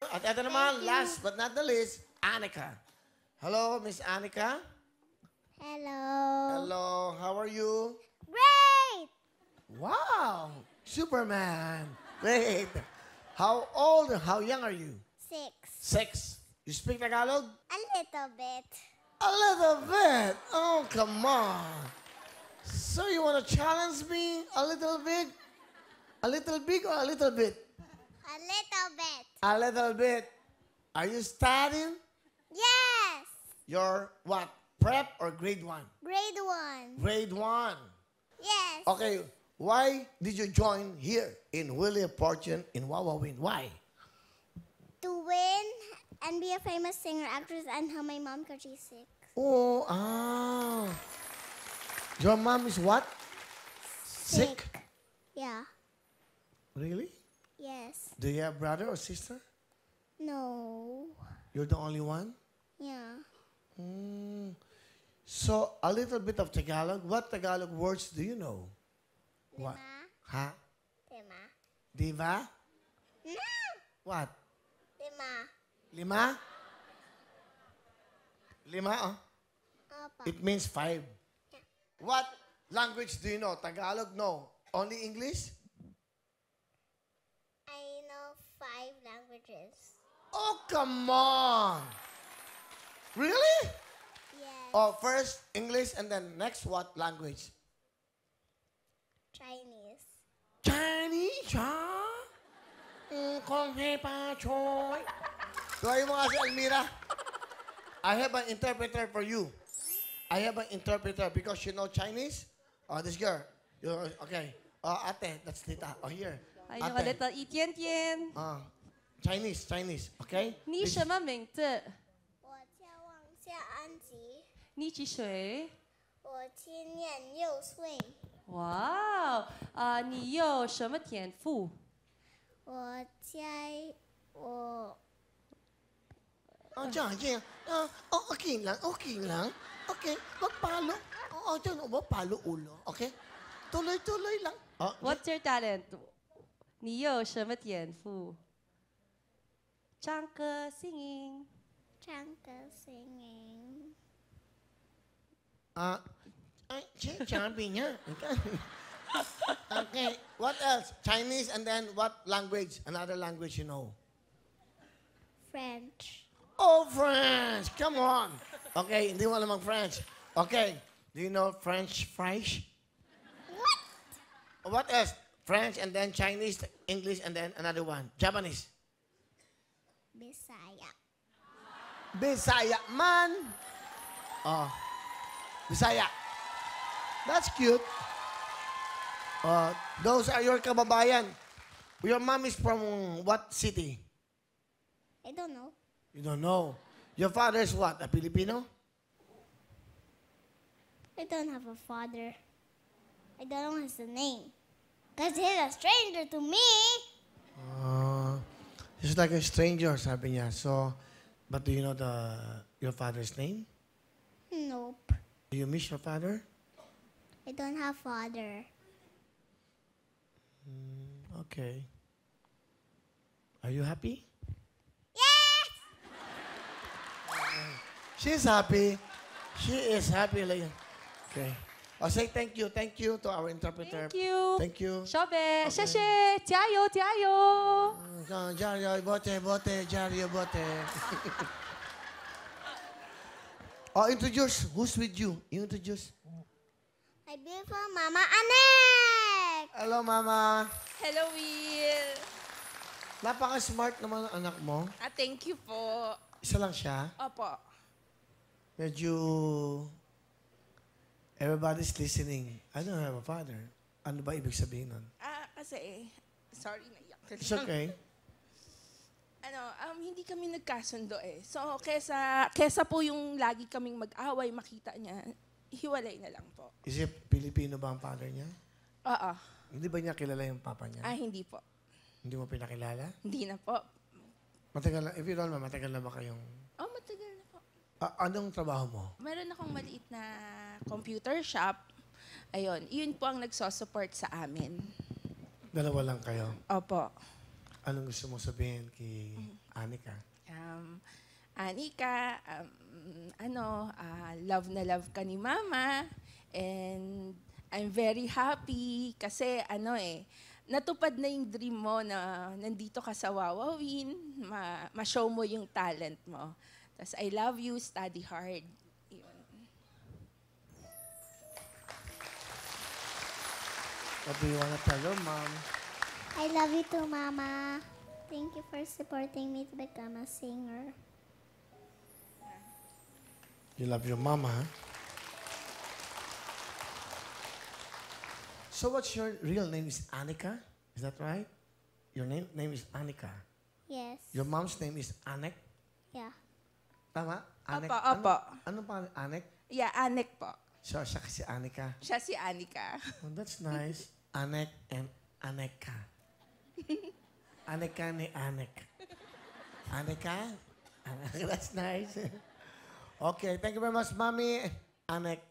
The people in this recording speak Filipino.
At ito naman, last but not the least, Anika. Hello, Miss Anika. Hello. Hello, how are you? Great! Wow, Superman. Great. How old, how young are you? 6. 6. You speak Tagalog? A little bit. A little bit. Oh, come on. So you want to challenge me a little bit? A little big or a little bit? A little bit. A little bit. Are you studying? Yes. Your what? Prep or grade 1? Grade 1. Grade 1. Yes. Okay, why did you join here in Willie Fortune in Wawawin? Why? To win and be a famous singer, actress, and help my mom because she's sick. Oh, ah. Your mom is what? Sick? Yeah. Really? Yes. Do you have brother or sister? No. You're the only one? Yeah. Hmm. So, a little bit of Tagalog. What Tagalog words do you know? What? Ha? Lima. Diva? No. What? Lima. Lima? Lima, oh. Apa. It means 5. What language do you know? Tagalog? No. Only English? I know 5 languages. Oh, come on. Really? Yes. Oh, first English and then next what language? Chinese. Chinese, ha? Kung hepa choy. Tuwayo mo nga si Almira. I have an interpreter for you. I have an interpreter because you know Chinese. Oh, this girl. Okay. Oh, ate, that's tita. Oh, here. 还有个 little 一点点。 Chinese. Okay? 你什么名字？我叫王夏安吉，你几岁？我今年6岁。哇哦，你有什么天赋？我在我 Diyan. Okay lang. Okay. Magpalo. Diyan, magpalo ulo. Okay? Tuloy-tuloy lang. Oh, What's your talent？你有什么天赋？唱歌 singing。唱歌 singing。sabi niya. Okay. What else? Chinese and then what language? Another language you know? French. Oh, French! Come on! Okay, hindi mo alam ang French. Okay. Do you know French fries? What? What else? French and then Chinese, English and then another one. Japanese. Bisaya. Bisaya man. Oh. Bisaya. That's cute. Those are your kababayan. Your mom is from what city? I don't know. You don't know. Your father is what? A Filipino? I don't have a father. I don't know his name. Because he's a stranger to me. He's like a stranger, sabi niya. So, but do you know your father's name? Nope. Do you miss your father? I don't have father. Okay. Are you happy? Yes! She's happy. She is happy. Like, okay. I'll say thank you to our interpreter. Thank you. Thank you. 小北，谢谢，加油加油！ Jaryo, bote, Jaryo, bote. Introduce. Who's with you? You introduce. My beautiful Mama Anek! Hello, Mama. Hello, Will. Napaka-smart naman ang anak mo. Thank you po. Isa lang siya. Opo. Medyo everybody's listening. I don't have a father. Ano ba ibig sabihin nun? Kasi, sorry, naiyak. It's okay. Hindi kami nagkasundo eh. So, kesa po yung lagi kaming mag-away, makita niya, hiwalay na lang po. Is it Filipino ba ang father niya? Oo. Hindi ba niya kilala yung papa niya? Hindi po. Hindi mo pinakilala? Hindi na po. Matagal na, if you don't know, matagal na ba kayong... Matagal na po. Anong trabaho mo? Meron akong maliit na computer shop. Ayun, yun po ang nagsosupport sa amin. Dalawa lang kayo. Opo. Anong gusto mong sabihin kay Anika? Anika, love na love ka ni Mama. And I'm very happy kasi natupad na yung dream mo na nandito ka sa Wawawin, ma-show mo yung talent mo. Tapos I love you, study hard. Yun. What do you wanna tell your mom? I love you too, Mama. Thank you for supporting me to become a singer. You love your mama, huh? So what's your real name is Anika? Is that right? Your name is Anika. Yes. Your mom's name is Anek. Yeah. Tama? Anek. Opo. Ano pa? Anek? Yeah, Anek po. So, siya kasi Anika. Siya si Anika. Oh, that's nice. Anek and Aneka. Aneka ni Anek. Aneka? That's nice. Okay, thank you very much, Mommy. Anek.